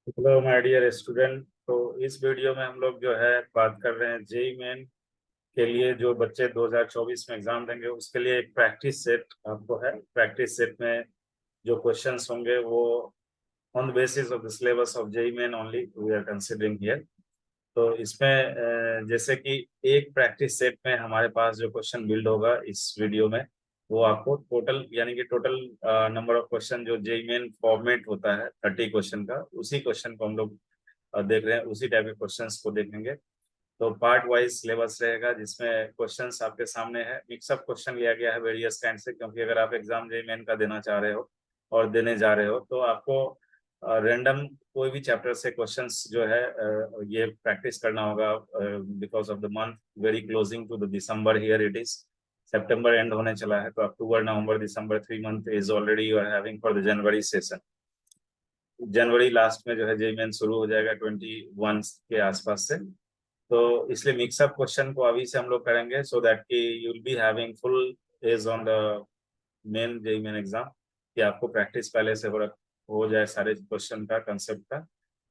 Hello my dear student. तो इस video में हम लोग जो है बात कर रहे हैं जेई मेन के लिए। जो बच्चे 2024 में एग्जाम देंगे उसके लिए एक प्रैक्टिस सेट आपको है। प्रैक्टिस सेट में जो क्वेश्चंस होंगे वो on the basis of the syllabus of JEE main only we are considering here. तो इसमें जैसे कि एक प्रैक्टिस सेट में हमारे पास जो क्वेश्चन बिल्ड होगा इस वीडियो में, वो आपको टोटल यानी कि टोटल नंबर ऑफ क्वेश्चन जो जेई मेन फॉर्मेट होता है 30 क्वेश्चन का, उसी क्वेश्चन को हम लोग देख रहे हैं, उसी टाइप के क्वेश्चंस को देखेंगे। तो पार्ट वाइज सिलेबस रहेगा जिसमें क्वेश्चंस आपके सामने है। मिक्सअप क्वेश्चन लिया गया है वेरियस काइंड से, क्योंकि अगर आप एग्जाम जेई मेन का देना चाह रहे हो और देने जा रहे हो तो आपको रैंडम कोई भी चैप्टर से क्वेश्चंस जो है ये प्रैक्टिस करना होगा। Because of the month very closing to the December, here it is September end होने चला है, तो October November December 3 month is already you are having for the January session. जनवरी लास्ट में जो है जेई मेन शुरू हो जाएगा 21 के आसपास से। तो इसलिए मिक्सअप क्वेश्चन को अभी से हम लोग करेंगे सो दैट कि you will be having full edge on the main JEE main exam, कि आपको प्रैक्टिस पहले से हो जाए सारे क्वेश्चन का, कंसेप्ट का,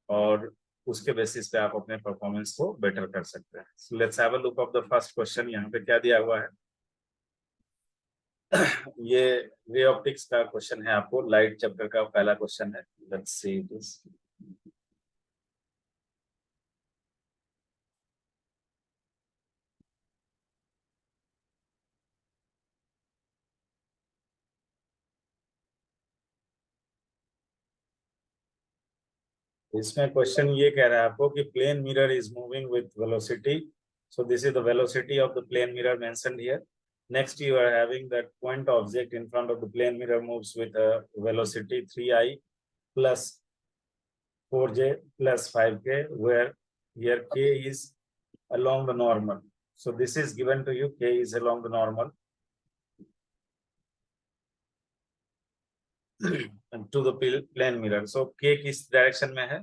और उसके बेसिस पे आप अपने परफॉर्मेंस को बेटर कर सकते हैं। So let's have a look of the first question. यहाँ पे क्या दिया हुआ है ये रे ऑप्टिक्स का क्वेश्चन है, आपको लाइट चैप्टर का पहला क्वेश्चन है। Let's see this. इसमें क्वेश्चन ये कह रहा है आपको कि plane mirror is moving with velocity. So this is the velocity of the plane mirror mentioned here. Next you are having that point object in front of the plane mirror moves with a velocity 3i plus 4j plus 5k, where here k is along the normal. So this is given to you, k is along the normal to the plane mirror. So k किस direction में है?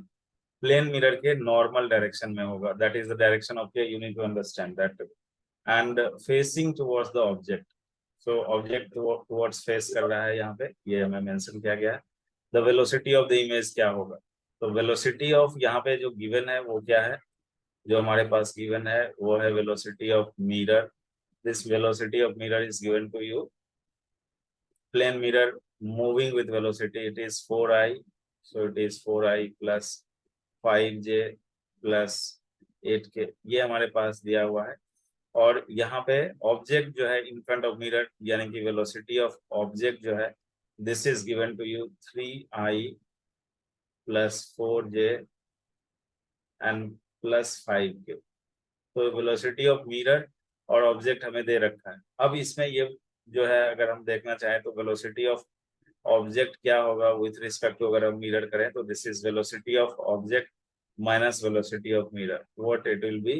Plane mirror के normal direction में होगा। That is the direction of K, you need to understand that. And facing towards the object. So object towards face कर रहा है, यहाँ पे ये हमें मेंशन किया गया है। The velocity of the image क्या होगा? तो वेलोसिटी ऑफ यहाँ पे जो गिवन है वो क्या है? जो हमारे पास गिवन है वो है velocity of mirror. This velocity of mirror is given to you. Plane mirror moving with velocity, it is 4i। So it is 4i plus 5j plus 8k, ये हमारे पास दिया हुआ है। और यहाँ पे ऑब्जेक्ट जो है इन फ्रंट ऑफ मिरर, यानी कि वेलोसिटी ऑफ ऑब्जेक्ट जो है, this is given to you 3i plus 4j and plus 5k। तो वेलोसिटी ऑफ मिरर और ऑब्जेक्ट हमें दे रखा है। अब इसमें ये जो है अगर हम देखना चाहें तो वेलोसिटी ऑफ ऑब्जेक्ट क्या होगा विथ रिस्पेक्ट टू, अगर हम मिरर करें तो this is velocity of object minus velocity of mirror. What it will be?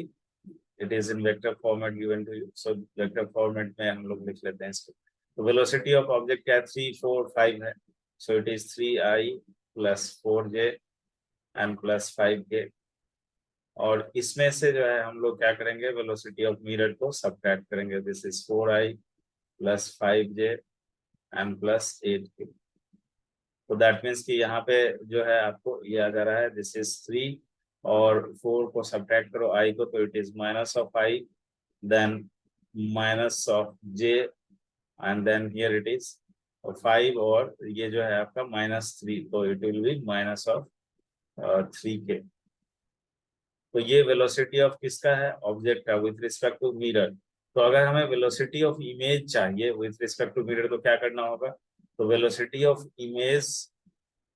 It is in vector format given to you. So vector format में हम लोग लिख लेते हैं इसको। तो velocity of object क्या है? 3 4 5 है। So it is 3i plus 4j and plus 5k। और इसमें से जो है हम लोग क्या करेंगे? वेलोसिटी ऑफ मिरर को सब्ट्रैक्ट करेंगे। This is 4i plus 5j and plus 8k। तो दैट मीन्स कि यहाँ पे जो है आपको ये आ जा रहा है, दिस इज 3 और 4 को सब्ट्रैक्ट करो i को, तो it is minus of i, then minus of j, and then here it is 5, और ये जो है आपका -3, तो it will be minus of 3k। तो ये वेलोसिटी ऑफ किसका है? ऑब्जेक्ट का विथ रिस्पेक्ट टू मिरर। तो अगर हमें वेलोसिटी ऑफ इमेज चाहिए विथ रिस्पेक्ट टू मिरर तो क्या करना होगा? तो velocity of image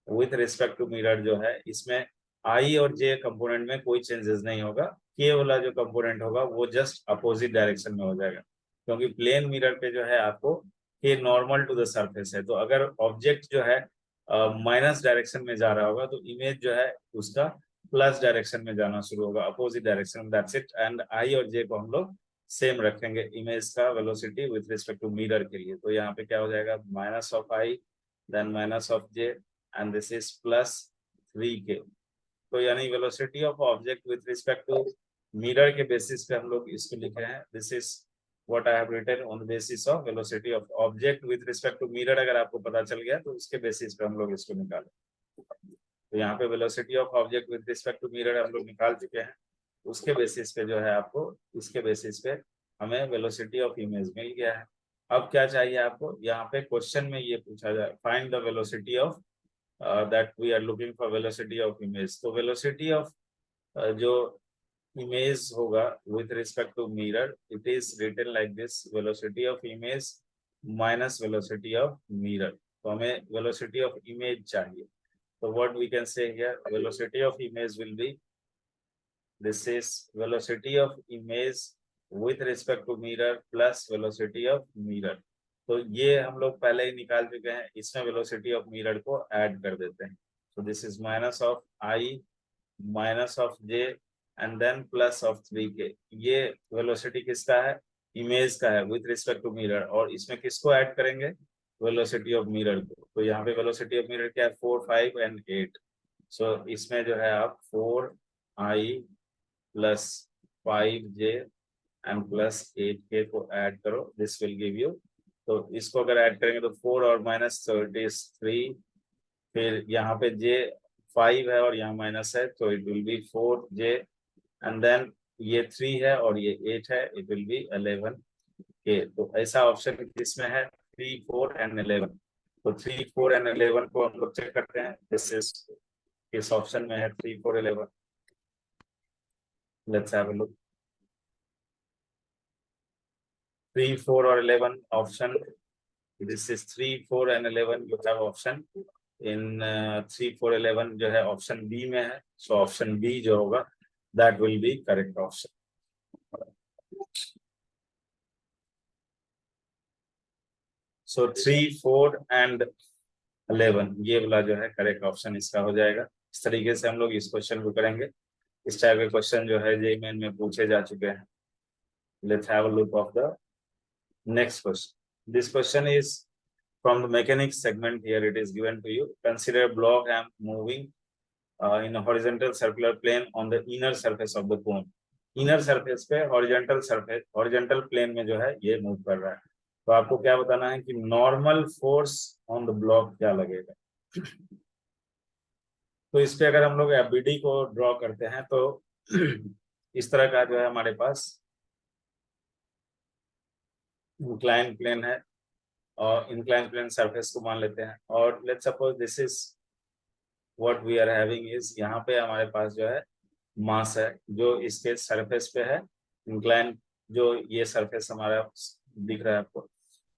with respect to mirror जो है, इसमें आई और जे कंपोनेंट में कोई चेंजेस नहीं होगा। के वाला जो कंपोनेंट होगा वो जस्ट अपोजिट डायरेक्शन में हो जाएगा, क्योंकि प्लेन मिरर पे जो है आपको के नॉर्मल टू द सरफेस है। तो अगर ऑब्जेक्ट जो है माइनस डायरेक्शन में जा रहा होगा तो इमेज जो है उसका प्लस डायरेक्शन में जाना शुरू होगा, opposite direction. That's it. And I और जे को हम लोग सेम रखेंगे इमेज का velocity with respect to mirror के लिए। तो यहाँ पे क्या हो जाएगा? Minus of I, then minus of J, and this is plus 3k। तो यानी velocity of object with respect to mirror के बेसिस पे हम लोग इसको लिखे हैं। This is what I have written on the basis of velocity of object with respect to mirror. अगर आपको पता चल गया तो उसके बेसिस पे हम लोग इसको निकालें। तो यहाँ पे velocity of object with respect to mirror हम लोग निकाल चुके हैं। उसके बेसिस पे जो है आपको, इसके बेसिस पे हमें वेलोसिटी ऑफ इमेज मिल गया है। अब क्या चाहिए आपको, यहाँ पे क्वेश्चन में ये पूछा जाए, find the velocity of that we are looking for velocity of image. तो वेलोसिटी ऑफ जो इमेज होगा with respect to mirror, it is written like this, velocity of image minus velocity of mirror. तो हमें velocity of image चाहिए। So what we can say here, velocity of image will be, this is velocity of image with respect to mirror plus velocity of mirror। तो ये हम लोग पहले ही निकाल चुके हैं, इसमें वेलोसिटी ऑफ मिरर को ऐड कर देते हैं। तो this is minus of I minus of J and then plus of 3k। ये वेलोसिटी किसका है, इमेज का है विथ रिस्पेक्ट टू मिरर, और इसमें किसको ऐड करेंगे, वेलोसिटी ऑफ मिरर को। तो यहाँ पे वेलोसिटी ऑफ मिरर क्या है, 4, 5 एंड 8। सो इसमें जो है आप 4i plus 5j and plus 8k को ऐड करो, दिस विल गिव यू। तो इसको अगर ऐड करेंगे तो 4 और माइनस, तो इट इज 3। फिर यहाँ पे j 5 है और यहाँ माइनस है, तो it will be 4j and then ये 3 है और ये 8 है, इट विल बी 11k। तो ऐसा ऑप्शन किसमें है, 3, 4 एंड 11। तो 3, 4 एंड 11 को हम लोग चेक करते हैं, दिस इज किस ऑप्शन में है 3, 4, 11। Let's have a look. 3, 4 और 11 option, this is 3, 4 and 11 you have option in 3, 4, 11 जो है ऑप्शन बी में है। सो ऑप्शन बी जो होगा that will B correct option. So 3, 4 and 11 ये वाला जो है करेक्ट ऑप्शन इसका हो जाएगा। इस तरीके से हम लोग इस क्वेश्चन को करेंगे। इस टाइप के क्वेश्चन जो है जेईई मेन में पूछे जा चुके हैं। Let's have a look of the next question. This question is from the mechanics segment. Here it is given to you. Consider a block amp moving in a horizontal circular plane on the inner surface of the cone. Inner surface पे horizontal plane में जो है ये move कर रहा है। तो आपको क्या बताना है कि normal force on the block क्या लगेगा। तो इस पे अगर हम लोग एफबीडी को ड्रॉ करते हैं तो इस तरह का जो है हमारे पास इंक्लाइन प्लेन है, और इंक्लाइन प्लेन सरफेस को मान लेते हैं, और let's suppose this is what we are having is, यहाँ पे हमारे पास जो है मास है जो इसके सरफेस पे है, इंक्लाइन जो ये सरफेस हमारा दिख रहा है आपको,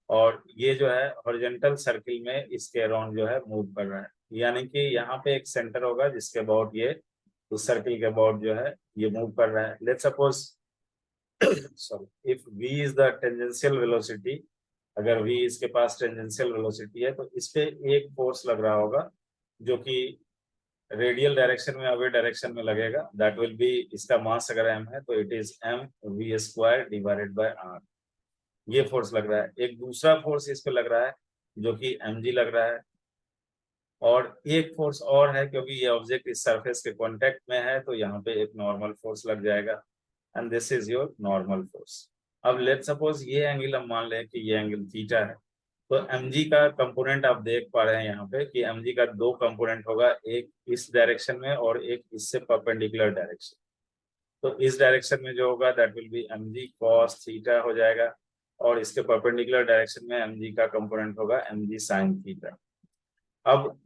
और ये जो है हॉरिजॉन्टल सर्किल में इसके अराउंड जो है मूव कर रहा है। यानी कि यहाँ पे एक सेंटर होगा जिसके अबाउट ये उस सर्किल के अबाउट जो है ये मूव कर रहा है। Let's suppose sorry, if v is the tangential velocity, अगर v इसके पास टेंजेंशियल वेलोसिटी है तो इस पे एक फोर्स लग रहा होगा जो कि रेडियल डायरेक्शन में अवे डायरेक्शन में लगेगा, दैट विल बी, इसका मास अगर m है तो it is mv² divided by r। ये फोर्स लग रहा है। एक दूसरा फोर्स इस पे लग रहा है जो कि mg लग रहा है, और एक फोर्स और है क्योंकि ये ऑब्जेक्ट इस सरफेस के कांटेक्ट में है तो यहाँ पे एक नॉर्मल फोर्स लग जाएगा, and this is your normal force. अब लेट सपोज ये एंगल हम मान लें कि ये एंगल थीटा है, तो mg का कंपोनेंट आप देख पा रहे हैं यहाँ पे कि mg का दो कंपोनेंट होगा, एक इस डायरेक्शन में और एक इससे परपेंडिकुलर डायरेक्शन। तो इस डायरेक्शन में जो होगा that will B mg cos theta हो जाएगा, और इसके परपेंडिकुलर डायरेक्शन में mg का कंपोनेंट होगा mg sin थीटा। अब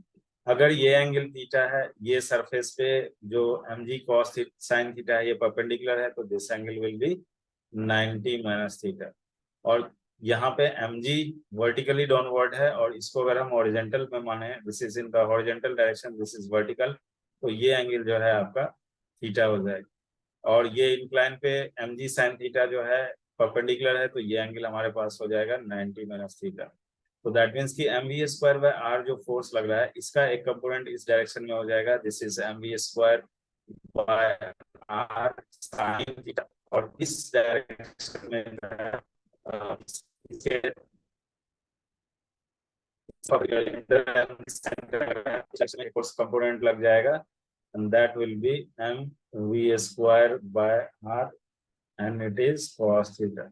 अगर ये एंगल थीटा है, ये सरफेस पे जो mg cos sin थीटा है ये परपेंडिकुलर है, तो this angle will be 90 minus theta. और यहाँ पे mg वर्टिकली डाउनवर्ड है, और इसको अगर हम हॉरिजॉन्टल में माने, this is in the horizontal direction, this is vertical, तो ये एंगल जो है आपका थीटा हो जाएगा। और ये इंक्लाइन पे mg sin थीटा जो है परपेंडिकुलर है, तो ये एंगल हमारे पास हो जाएगा 90 माइनस थीटा। तो दैट मीन्स कि mv² बाय r जो फोर्स लग रहा है इसका एक कंपोनेंट इस डायरेक्शन में हो जाएगा, this is mv² by r sin theta, और इस डायरेक्शन में इसके फोर्स कंपोनेंट लग जाएगा, and that will be mv² by r and it is cos theta।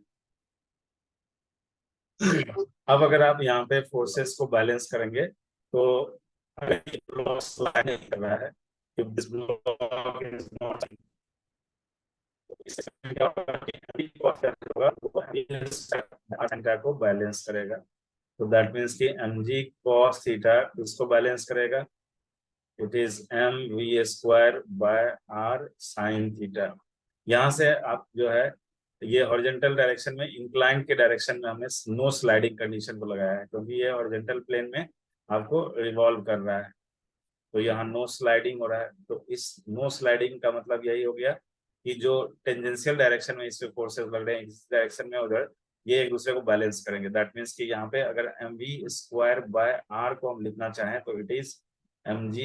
अब अगर आप यहाँ पे फोर्सेस को बैलेंस करेंगे तो अगर ये ब्लॉक स्लाइड नहीं कर रहा है, if this block is not, क्या होगा वो थीटा को बैलेंस करेगा। तो दैट मीन्स कि mg cos थीटा इसको बैलेंस करेगा, it is mv² by r sin theta. यहाँ से आप जो है ये हॉरिजॉन्टल डायरेक्शन में इंक्लाइन के डायरेक्शन में हमने नो स्लाइडिंग कंडीशन को लगाया है, क्योंकि ये हॉरिजॉन्टल प्लेन में आपको रिवॉल्व कर रहा है, तो यहाँ नो स्लाइडिंग हो रहा है। तो इस नो स्लाइडिंग का मतलब यही हो गया कि जो टेंजेंशियल डायरेक्शन में इसमें फोर्सेस लग रहे हैं इस डायरेक्शन में उधर, ये एक दूसरे को बैलेंस करेंगे। दैट मीन्स कि यहाँ पे अगर mv² बाय r को हम लिखना चाहें तो it is mg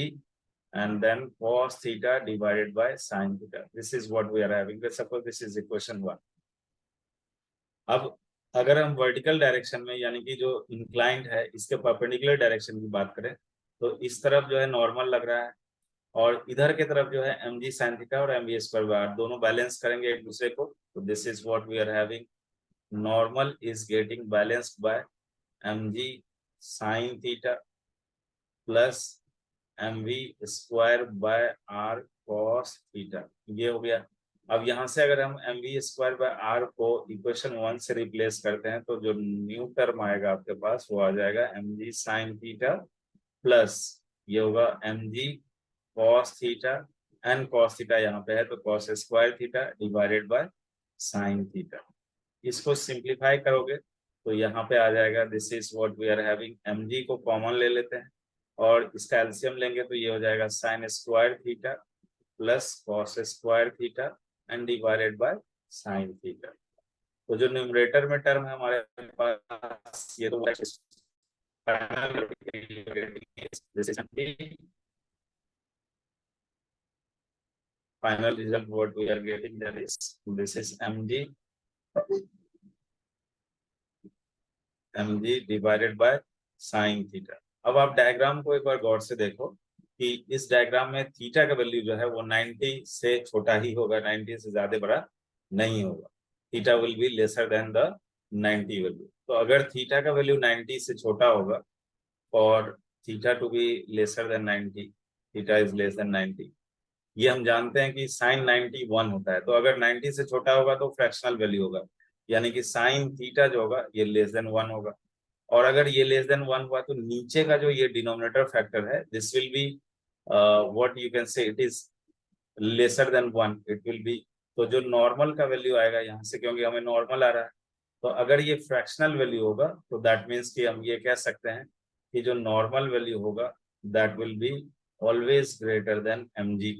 and then cos theta divided by sin theta. This is what we are having. Let's suppose this is equation 1. अब अगर हम वर्टिकल डायरेक्शन में यानी कि जो इंक्लाइंड है इसके परपेंडिकुलर डायरेक्शन की बात करें तो इस तरफ जो है नॉर्मल लग रहा है और इधर के तरफ जो है mg sin थीटा और mv² दोनों बैलेंस करेंगे एक दूसरे को। तो this is what we are having, normal is getting balanced by mg sin theta plus mv² by r cos theta, ये हो गया। अब यहाँ से अगर हम mv² बाय r को इक्वेशन 1 से रिप्लेस करते हैं तो जो न्यू टर्म आएगा आपके पास वो आ जाएगा mg sin थीटा प्लस ये होगा mg cos theta, and cos theta यहाँ पे है तो cos² theta divided by sin theta. इसको सिंप्लीफाई करोगे तो यहाँ पे आ जाएगा this is what we are having, mg को कॉमन ले लेते हैं और इसका एलसीएम लेंगे तो ये हो जाएगा sin² theta plus cos² theta and divided by sin theta. तो जो न्यूमरेटर में टर्म है हमारे पास ये तो final result what we are getting, that is this is mg divided by sin theta. अब आप डायग्राम को एक बार गौर से देखो कि इस डायग्राम में थीटा का वैल्यू जो है वो 90 से छोटा ही होगा, 90 से ज्यादा बड़ा नहीं होगा। Theta will be lesser than the 90 value. तो अगर थीटा का वैल्यू 90 से छोटा होगा और theta to be lesser than 90, theta is less than 90, ये हम जानते हैं कि साइन 91 होता है। तो अगर 90 से छोटा होगा तो फ्रैक्शनल वैल्यू होगा, यानी कि साइन थीटा जो होगा ये लेस देन 1 होगा। और अगर ये लेस देन 1 हुआ तो नीचे का जो ये डिनोमिनेटर फैक्टर है this will be what you can से it is lesser than 1, it will B. तो जो नॉर्मल का वैल्यू आएगा यहाँ से, क्योंकि हमें नॉर्मल आ रहा है, तो अगर ये फ्रैक्शनल वैल्यू होगा तो दैट मीन्स कि हम ये कह सकते हैं कि जो नॉर्मल वैल्यू होगा that will be always greater than mg।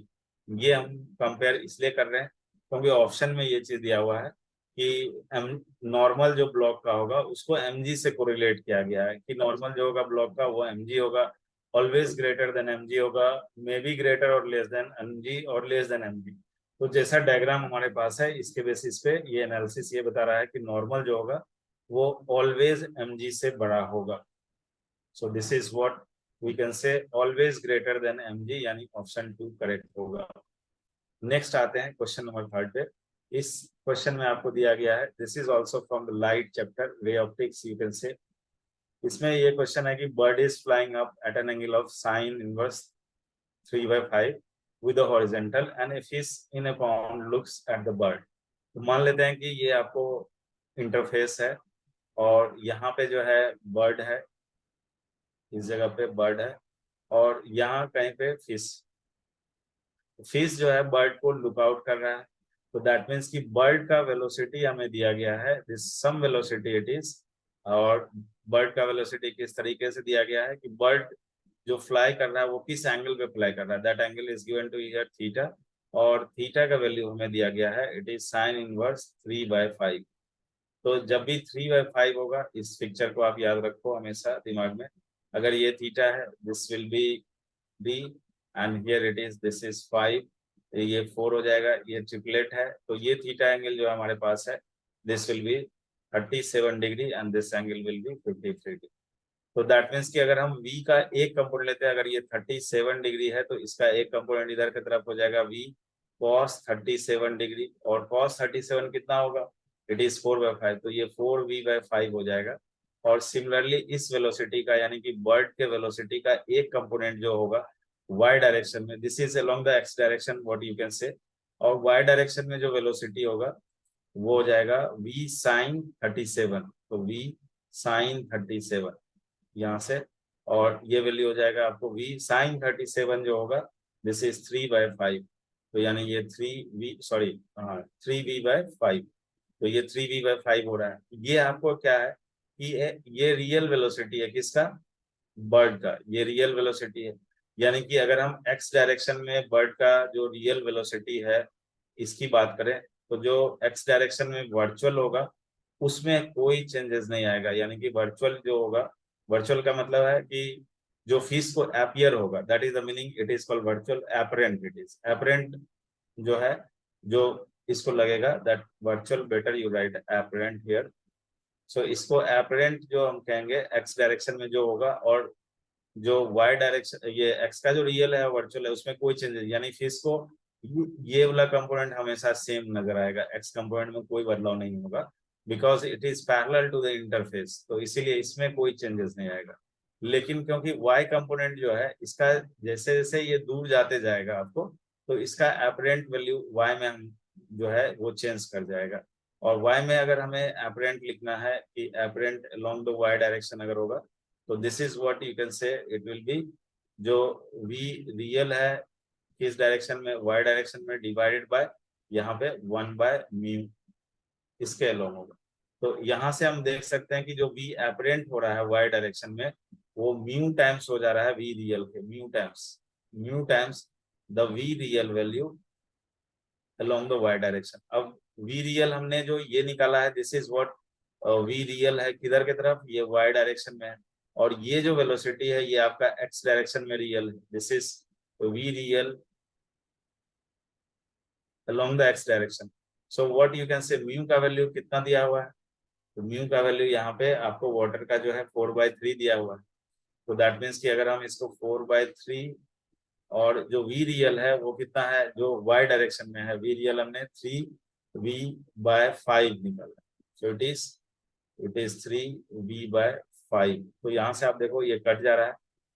ये हम कंपेयर इसलिए कर रहे हैं क्योंकि ऑप्शन में ये चीज दिया हुआ है कि नॉर्मल जो ब्लॉक का होगा उसको mg से कोरिलेट किया गया है कि नॉर्मल जो होगा ब्लॉक का वो mg होगा, ऑलवेज ग्रेटर देन mg होगा, मे बी ग्रेटर और लेस देन mg और लेस देन mg। तो जैसा डायग्राम हमारे पास है इसके बेसिस पे ये एनालिसिस ये बता रहा है कि नॉर्मल जो होगा वो ऑलवेज mg से बड़ा होगा। So this is what we can say always greater than mg, यानी ऑप्शन 2 करेक्ट होगा। नेक्स्ट आते हैं क्वेश्चन नंबर 3 पे। इस क्वेश्चन में आपको दिया गया है, this is also from the light chapter ray optics you can से। इसमें ये क्वेश्चन है कि bird is flying up at an angle of sine inverse 3/5 with a horizontal and a fish in a pond looks at the bird। तो मान लेते हैं कि ये आपको इंटरफेस है और यहाँ पे जो है बर्ड है, इस जगह पे बर्ड है और यहाँ कहीं पे फिश, फिश जो है बर्ड को लुक आउट कर रहा है। तो दैट मीन्स कि बर्ड का वेलोसिटी हमें दिया गया है, this some velocity it is. और बर्ड का वेलोसिटी किस तरीके से दिया गया है कि बर्ड जो फ्लाई कर रहा है वो किस एंगल पे फ्लाई कर रहा है, that angle is given to here theta, और थीटा का वैल्यू हमें दिया गया है इट इज साइन इनवर्स 3/5। तो जब भी 3/5 होगा इस पिक्चर को आप याद रखो हमेशा दिमाग में, अगर ये थीटा है this will B b and here it is this is 5, ये 4 हो जाएगा, ये ट्रिपलेट है। तो ये थीटा एंगल जो हमारे पास है this will B 37 degree and this angle will be 53 degree. तो दैट मीन्स कि अगर हम v का एक कंपोनेंट लेते हैं, अगर ये 37 डिग्री है तो इसका एक कंपोनेंट इधर की तरफ हो जाएगा v cos 37 डिग्री, और cos 37 कितना होगा, इट इज 4/5, तो ये 4v/5 हो जाएगा। और सिमिलरली इस वेलोसिटी का यानी कि बर्ड के वेलोसिटी का एक कंपोनेंट जो होगा y डायरेक्शन में, this is along the x direction what you can से, और y डायरेक्शन में जो वेलोसिटी होगा वो हो जाएगा v sin 37, तो v sin 37 यहाँ से, और ये वैल्यू हो जाएगा आपको v sin 37 जो होगा दिस इज 3/5, तो यानी ये 3v/5, तो ये 3v/5 हो रहा है। ये आपको क्या है कि ये रियल वेलोसिटी है किसका, बर्ड का, ये रियल वेलोसिटी है। यानी कि अगर हम x डायरेक्शन में बर्ड का जो रियल वेलोसिटी है इसकी बात करें, तो जो x डायरेक्शन में वर्चुअल होगा उसमें कोई चेंजेस नहीं आएगा। यानी कि वर्चुअल जो होगा, वर्चुअल का मतलब है कि जो फिश को अपीयर होगा, that is the meaning, it is called virtual. Apparent, it is apparent जो है, जो इसको लगेगा that virtual, better you write apparent here. So इसको अपरेंट जो हम कहेंगे एक्स डायरेक्शन में जो होगा, और जो वाई डायरेक्शन, ये एक्स का जो रियल है वर्चुअल है उसमें कोई चेंजेस, यानी फिश को ये वाला कंपोनेंट हमेशा सेम नजर आएगा, एक्स कंपोनेंट में कोई बदलाव नहीं होगा, because it is parallel to the interface, तो इसीलिए इसमें कोई चेंजेस नहीं आएगा। लेकिन क्योंकि वाई कंपोनेंट जो है इसका जैसे जैसे ये दूर जाते जाएगा आपको, तो इसका अपरेंट वैल्यू वाई में हम जो है वो चेंज कर जाएगा। और y में अगर हमें अपरेंट लिखना है कि apparent along the y direction अगर होगा, तो this is what you can से, इट विल बी जो v रियल है किस डायरेक्शन में, y डायरेक्शन में, डिवाइडेड बाय यहाँ पे 1/μ इसके अलोंग होगा। तो यहाँ से हम देख सकते हैं कि जो v अपरेंट हो रहा है y डायरेक्शन में वो म्यू टाइम्स हो जा रहा है v रियल के, mu times the v real value along the y direction. अब v रियल हमने जो ये निकाला है, this is what v real है किधर की तरफ, ये y डायरेक्शन में है, और ये जो वेलोसिटी है ये आपका x डायरेक्शन में रियल है, this is v real along the x direction. So what you can say, mu का वैल्यू कितना दिया हुआ है, तो म्यू का वैल्यू यहाँ पे आपको वाटर का जो है 4/3 दिया हुआ है, तो दैट मीन्स कि अगर हम इसको 4/3, और जो v रियल है वो कितना है, जो y डायरेक्शन में है, v रियल हमने 3v/5 निकाला, सो इट इज 3v/5। तो यहाँ से आप देखो ये कट जा रहा है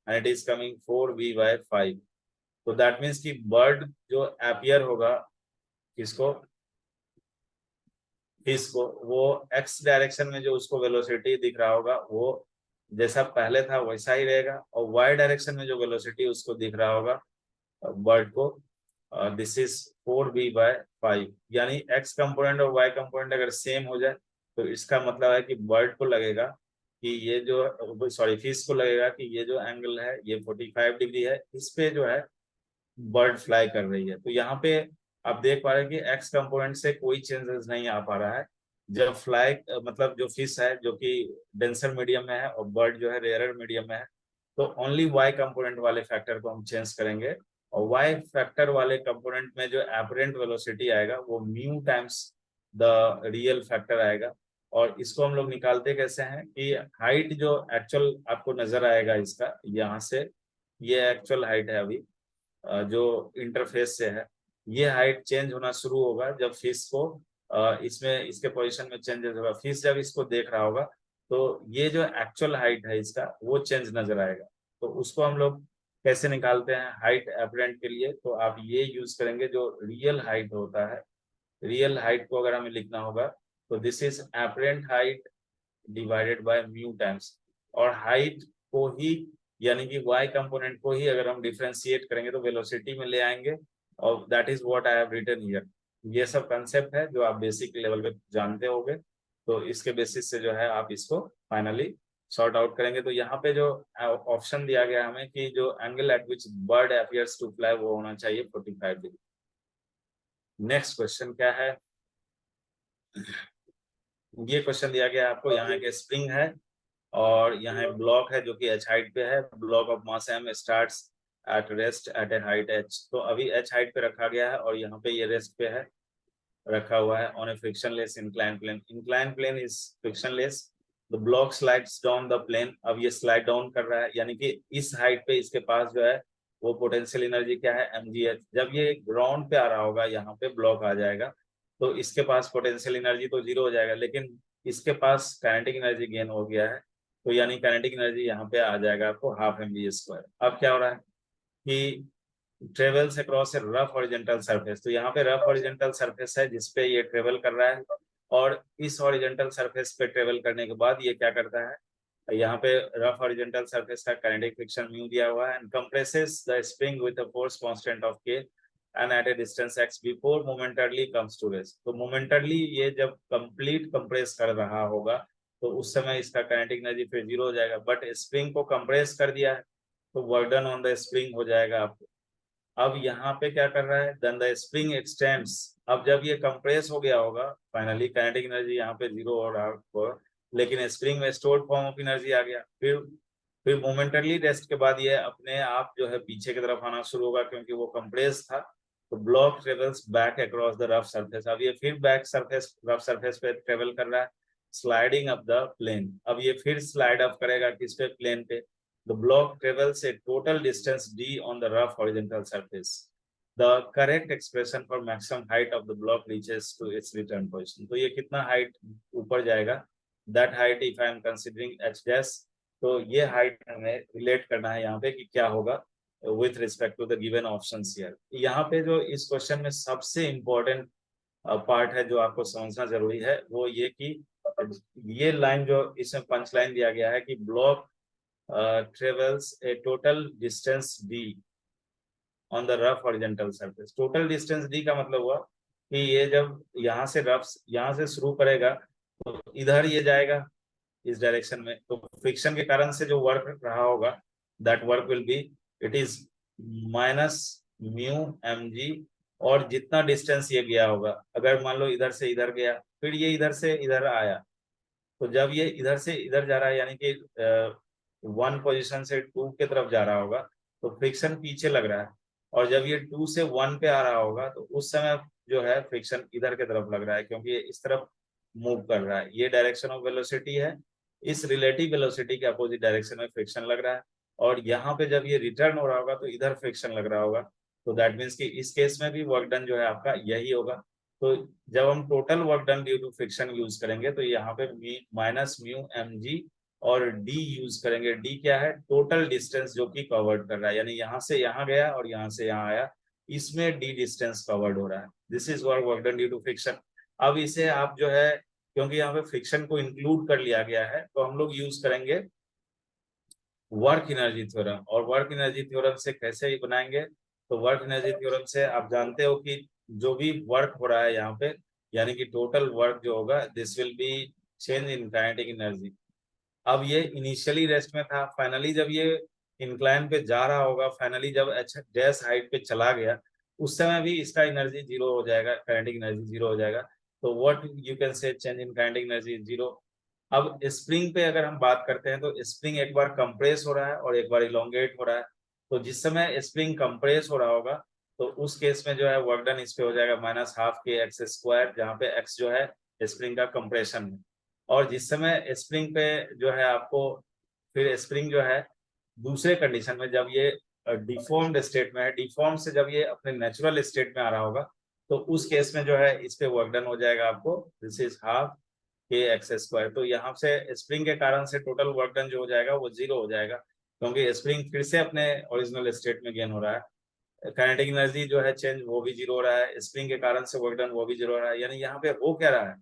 and it is coming 4v/5, तो दैट मीन्स कि बर्ड जो अपीयर होगा किसको, फिश को, वो x डायरेक्शन में जो उसको वेलोसिटी दिख रहा होगा वो जैसा पहले था वैसा ही रहेगा, और y डायरेक्शन में जो वेलोसिटी उसको दिख रहा होगा बर्ड को, दिस इज 4v/5। यानी x कंपोनेंट और y कंपोनेंट अगर सेम हो जाए तो इसका मतलब है कि बर्ड को लगेगा कि ये जो, सॉरी फिश को लगेगा कि ये जो एंगल है ये 45 डिग्री है, इस पे जो है बर्ड फ्लाई कर रही है। तो यहाँ पे आप देख पा रहे हैं कि एक्स कंपोनेंट से कोई चेंजेस नहीं आ पा रहा है। जब फ्लाई मतलब जो फिश है जो कि डेंसर मीडियम में है और बर्ड जो है रेयरर मीडियम में है, तो ओनली वाई कंपोनेंट वाले फैक्टर को हम चेंज करेंगे, और वाई फैक्टर वाले कंपोनेंट में जो एपरेंट वेलोसिटी आएगा वो mu times the real factor आएगा। और इसको हम लोग निकालते कैसे हैं कि हाइट जो एक्चुअल आपको नजर आएगा इसका, यहाँ से ये एक्चुअल हाइट है अभी जो इंटरफेस से है, ये हाइट चेंज होना शुरू होगा जब फिश को इसमें इसके पोजीशन में चेंजेस होगा, फिश जब इसको देख रहा होगा तो ये जो एक्चुअल हाइट है इसका वो चेंज नजर आएगा। तो उसको हम लोग कैसे निकालते हैं हाइट अपरेंट के लिए, तो आप ये यूज करेंगे जो रियल हाइट होता है, रियल हाइट को अगर हमें लिखना होगा तो this is apparent height divided by mu times, और हाइट को ही यानी कि y कंपोनेंट को ही अगर हम डिफरेंशिएट करेंगे तो वेलोसिटी में ले आएंगे, और that is what I have written here. ये सब कंसेप्ट है जो आप बेसिक लेवल पे जानते होंगे, तो इसके बेसिस से जो है आप इसको फाइनली सॉर्ट आउट करेंगे। तो यहाँ पे जो ऑप्शन दिया गया हमें कि जो angle at which bird appears to fly वो होना चाहिए 45 डिग्री। नेक्स्ट क्वेश्चन क्या है, ये क्वेश्चन दिया गया आपको, यहाँ एक स्प्रिंग है और यहाँ ब्लॉक है जो कि h हाइट पे है, block of mass m starts at rest at A height h, तो अभी h हाइट पे रखा गया है और यहाँ पे ये रेस्ट पे है रखा हुआ है on a frictionless incline plane. Incline plane is frictionless, the block slides down the plane, अब ये स्लाइड डाउन कर रहा है, यानी कि इस हाइट पे इसके पास जो है वो पोटेंशियल एनर्जी क्या है mgh। जब ये ग्राउंड पे आ रहा होगा यहाँ पे ब्लॉक आ जाएगा तो इसके पास पोटेंशियल एनर्जी तो जीरो हो जाएगा, लेकिन इसके पास काइनेटिक एनर्जी गेन हो गया है, तो यानी काइनेटिक एनर्जी यहाँ पे आ जाएगा आपको हाफ mv²। अब क्या हो रहा है कि ट्रेवल्स अक्रॉस ए रफ हॉरिजॉन्टल सरफेस, तो यहाँ पे रफ हॉरिजॉन्टल सरफेस है जिसपे ये ट्रेवल कर रहा है, और इस हॉरिजॉन्टल सरफेस पे ट्रेवल करने के बाद ये क्या करता है, यहाँ पे रफ हॉरिजॉन्टल सरफेस का काइनेटिक फ्रिक्शन म्यू दिया हुआ है, and compresses the spring with a force constant of k and at a distance x before momentarily comes to rest. तो मोमेंटरली ये जब कंप्लीट कंप्रेस कर रहा होगा तो उस समय इसका काइनेटिक एनर्जी फिर 0 हो जाएगा, बट स्प्रिंग को कंप्रेस कर दिया है तो work done on the spring हो जाएगा आपको। अब यहाँ पे क्या कर रहा है, देन द स्प्रिंग एक्सटेंड्स। अब जब ये कंप्रेस हो गया होगा फाइनली काइनेटिक एनर्जी यहाँ पे 0 हो रहा होगा, लेकिन स्प्रिंग में स्टोर्ड फॉर्म ऑफ एनर्जी आ गया। फिर मोमेंटरली रेस्ट के बाद ये अपने आप जो है पीछे की तरफ आना शुरू होगा क्योंकि वो कंप्रेस था। तो block travels back across the rough surface. अब ये फिर बैक सरफेस रफ सरफेस पे ट्रेवल कर रहा है, स्लाइडिंग अप द प्लेन। अब ये फिर स्लाइड अप करेगा किस पे, प्लेन पे। The block travels a total distance d on the rough horizontal surface. The correct expression for maximum height of the block reaches to its return position. तो ये कितना हाइट ऊपर जाएगा, that height if I am considering h dash, तो ये height हमें relate करना है यहाँ पे कि क्या होगा with respect to the given options here. यहाँ पे जो इस क्वेश्चन में सबसे इम्पोर्टेंट पार्ट है जो आपको समझना जरूरी है वो ये कि ये लाइन जो इसमें पंच लाइन दिया गया है कि block travels a total distance d on the rough horizontal surface. Total distance d का मतलब हुआ कि ये जब यहाँ से शुरू करेगा तो इधर ये जाएगा इस डायरेक्शन में, तो फ्रिक्शन के कारण से जो वर्क रहा होगा that work will be, it is minus mu mg, और जितना डिस्टेंस ये गया होगा, अगर मान लो इधर से इधर गया फिर ये इधर से इधर आया, तो जब ये इधर से इधर जा रहा है यानी कि 1 पोजीशन से 2 की तरफ जा रहा होगा तो फ्रिक्शन पीछे लग रहा है, और जब ये 2 से 1 पे आ रहा होगा तो उस समय जो है फ्रिक्शन इधर की तरफ लग रहा है क्योंकि ये इस तरफ मूव कर रहा है। ये डायरेक्शन ऑफ वेलोसिटी है, इस रिलेटिव वेलोसिटी के अपोजिट डायरेक्शन में फ्रिक्शन लग रहा है, और यहाँ पे जब ये रिटर्न हो रहा होगा तो इधर फ्रिक्शन लग रहा होगा। तो दैट मीन्स कि इस केस में भी वर्क डन जो है आपका यही होगा। तो जब हम total work done due to friction use करेंगे तो यहाँ पे माइनस म्यू mg और d यूज करेंगे। d क्या है, टोटल डिस्टेंस जो कि कवर्ड कर रहा है, यानी यहाँ से यहाँ गया और यहाँ से यहाँ आया, इसमें d डिस्टेंस कवर्ड हो रहा है। This is work done due to friction. अब इसे आप जो है क्योंकि यहाँ पे फ्रिक्शन को इंक्लूड कर लिया गया है तो हम लोग यूज करेंगे वर्क एनर्जी थ्योरम। और वर्क एनर्जी थ्योरम से कैसे बनाएंगे, तो वर्क एनर्जी थ्योरम से आप जानते हो कि जो भी वर्क हो रहा है यहाँ पे यानी कि टोटल वर्क जो होगा this will B change in kinetic energy. अब ये इनिशियली रेस्ट में था, फाइनली जब ये इंक्लाइन पे जा रहा होगा, फाइनली जब एच डैश हाइट पे चला गया उस समय भी इसका एनर्जी 0 हो जाएगा, काइनेटिक एनर्जी 0 हो जाएगा। तो व्हाट यू कैन से चेंज इन काइनेटिक एनर्जी 0। अब स्प्रिंग पे अगर हम बात करते हैं तो स्प्रिंग एक बार कंप्रेस हो रहा है और एक बार इलोंगेट हो रहा है। तो जिस समय स्प्रिंग कंप्रेस हो रहा होगा तो उस केस में जो है वर्क डन इस पे हो जाएगा माइनस हाफ के एक्स स्क्वायर, जहाँ पे एक्स जो है स्प्रिंग का कंप्रेशन है। और जिस समय स्प्रिंग पे जो है आपको फिर स्प्रिंग जो है दूसरे कंडीशन में जब ये डिफॉर्म्ड स्टेट में है, डिफॉर्म से जब ये अपने नेचुरल स्टेट में आ रहा होगा तो उस केस में जो है इस पे वर्क डन हो जाएगा आपको, दिस इज हाफ के एक्स स्क्वायर। तो यहाँ से स्प्रिंग के कारण से टोटल वर्क डन जो हो जाएगा वो 0 हो जाएगा क्योंकि स्प्रिंग फिर से अपने ओरिजिनल स्टेट में गेन हो रहा है। काइनेटिक एनर्जी जो है चेंज वो भी 0 हो रहा है, स्प्रिंग के कारण से वर्क डन वो भी 0 हो रहा है। यानी यहाँ पे हो क्या रहा है,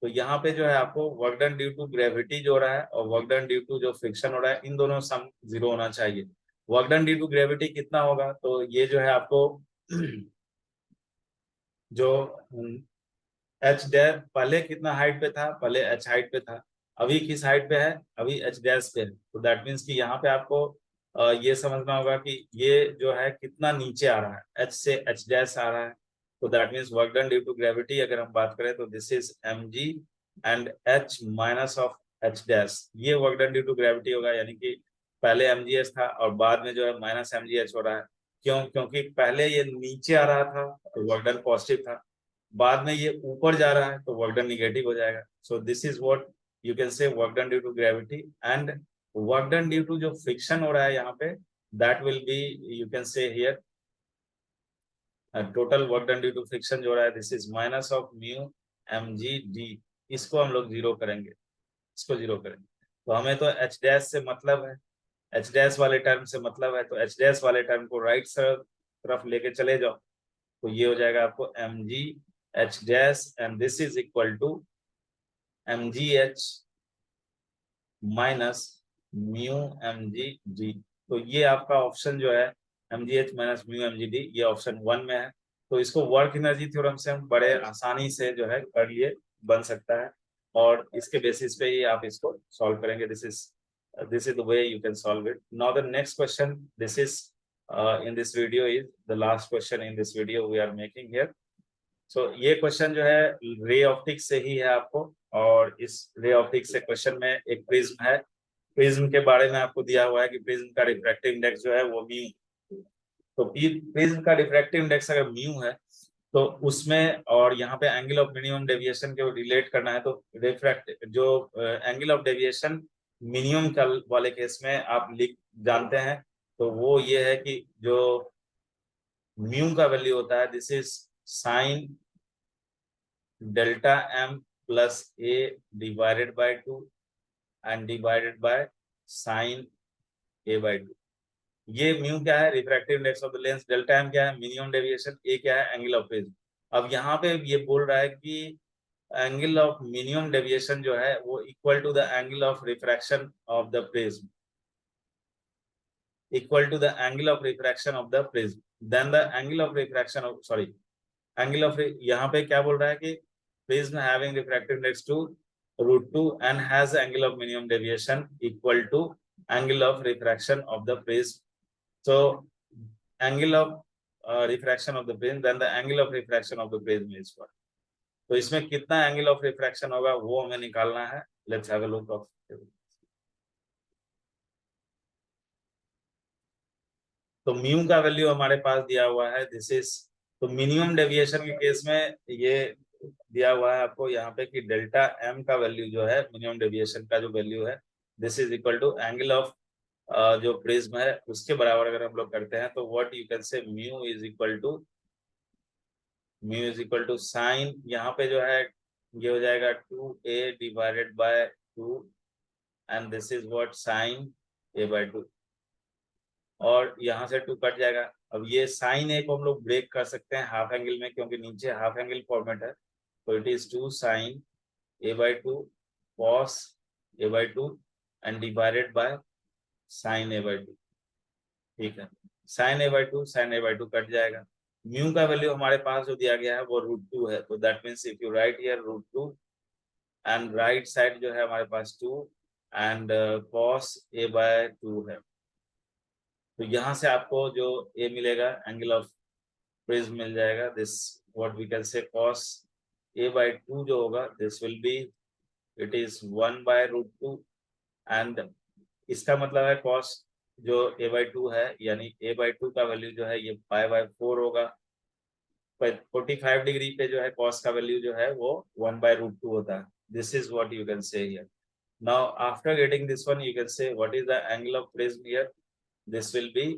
तो यहाँ पे जो है आपको work done due to gravity जो हो रहा है और वर्क डन ड्यू टू जो फ्रिक्शन हो रहा है इन दोनों सम 0 होना चाहिए। Work done due to gravity कितना होगा, तो ये जो है आपको जो एच डैश पहले कितना हाइट पे था, पहले एच हाइट पे था, अभी किस हाइट पे है, अभी एच डैश पे है। तो दैट मीन्स कि यहाँ पे आपको ये समझना होगा कि ये जो है कितना नीचे आ रहा है, एच से एच डैश आ रहा है। तो that means work done due to gravity अगर हम बात करें तो this is mg and h minus of H dash, ये work done due to gravity होगा। यानी कि पहले mgh था और बाद में जो है माइनस mgh हो रहा है। क्यों, क्योंकि पहले ये नीचे आ रहा था तो वर्क डन पॉजिटिव था, बाद में ये ऊपर जा रहा है तो वर्क डन निगेटिव हो जाएगा। So this is what you can say work done due to gravity and work done due to जो फ्रिक्शन हो रहा है यहाँ पे that will be you can say here total work done due to friction जो हो रहा है this is minus of mu mg d। इसको हम लोग 0 करेंगे, इसको 0 करेंगे। तो हमें तो एच डैश से मतलब है, एच डैश वाले टर्म से मतलब है, तो एच डैश वाले टर्म को राइट तरफ लेके चले जाओ, तो ये हो जाएगा आपको M G H dash and this is equal to M G H minus mu M G D. तो ये आपका ऑप्शन जो है M G H minus mu M G D, ये ऑप्शन 1 में है। तो इसको वर्क एनर्जी थ्योरम से हम बड़े आसानी से जो है कर लिए बन सकता है, और इसके बेसिस पे ही आप इसको सॉल्व करेंगे। This is the way you can solve it. Now the next question, this is in this video is the last question in this video we are making here. So ये question जो है ray optics से ही है आपको, और इस ray optics से question में एक प्रिज्म है, प्रिज्म के बारे में आपको दिया हुआ है कि प्रिज्म का रिफ्रैक्टिव इंडेक्स जो है वो म्यू, तो प्रिज्म का रिफ्रैक्टिव इंडेक्स अगर म्यू है तो उसमें, और यहाँ पे एंगल ऑफ मिनिमम डेविएशन के रिलेट करना है, तो रिफ्रैक्ट जो एंगल ऑफ डेविएशन मिनिमम का वाले केस में आप लिख जानते हैं, तो वो ये है कि जो म्यू का वैल्यू होता है this is sine delta M plus A divided by 2 and divided by sine A by 2। ये म्यू क्या है, refractive index of the lens, delta M क्या है, मिनिमम डेविएशन, ए क्या है, एंगल ऑफ प्रिज्म। अब यहाँ पे ये बोल रहा है कि एंगल ऑफ मिनिमम डेविएशन जो है वो equal to the angle of refraction of the prism, equal to the angle of refraction of the prism, then the angle of refraction of sorry angle of, यहाँ पे क्या बोल रहा है कि prism having refractive index to √2 and has angle of minimum deviation equal to angle of refraction of the prism. So angle of refraction of the prism, then the angle of refraction of the prism is what? तो इसमें कितना angle of refraction होगा वो हमें निकालना है। Let's have a look of, तो mu का वैल्यू हमारे पास दिया हुआ है दिस इज, तो मिनिमम डेविएशन के केस में ये दिया हुआ है आपको यहाँ पे कि डेल्टा एम का वैल्यू जो है मिनिमम डेविएशन का जो वैल्यू है this is equal to angle of जो प्रिज्म है उसके बराबर अगर हम लोग करते हैं तो what you can say mu is equal to sine, यहाँ पे जो है ये हो जाएगा 2a divided by 2 and this is what sine a by 2, और यहाँ से 2 कट जाएगा। अब ये साइन ए को हम लोग ब्रेक कर सकते हैं हाफ एंगल में, क्योंकि नीचे हाफ एंगल फॉर्मेट है, तो it is 2 sine a by 2 cos a by 2 and divided by sine a by 2। ठीक है, sine a by 2 sine a by 2 cut जाएगा। म्यू का वैल्यू हमारे पास जो दिया गया है वो √2 है, तो that means if you right here √2 and right side जो है हमारे पास 2 एंड कॉस a बाय 2 है, तो यहाँ से आपको जो a मिलेगा एंगल ऑफ प्रिज्म मिल जाएगा, this what we can say cos a by 2 जो होगा this will be, it is 1 by √2 and इसका मतलब है कॉस जो a बाय 2 है यानी a बाय 2 का वैल्यू जो है ये पाई बाय 4 होगा, 45 डिग्री पे जो है कॉस का वैल्यू जो है वो 1 बाय √2 होता है। This is what you can say here. Now after getting this one you can से what is the angle of prism here, this will be,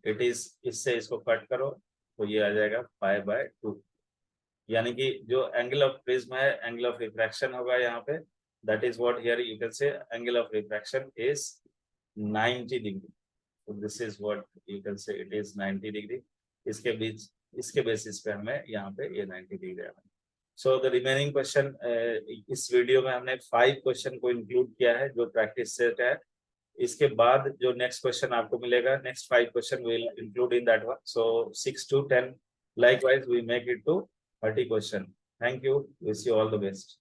it is, इससे इसको कट करो तो ये आ जाएगा पाई बाय 2, यानी कि जो एंगल ऑफ प्रिज्म है एंगल ऑफ रिफ्रैक्शन होगा यहाँ पे, that is what here you can से angle of refraction is 90 degree, so this is what you can say it is 90 degree. इसके बीच इसके बेसिस पे हमें यहाँ पे ये 90 डिग्री आना। सो द रिमेनिंग क्वेश्चन, इस वीडियो में हमने 5 क्वेश्चन को इंक्लूड किया है जो प्रैक्टिस सेट है। इसके बाद जो नेक्स्ट क्वेश्चन आपको मिलेगा, next 5 question will include in that one, so 6 to 10 likewise we make it to 30 question. Thank you, wish you all the best.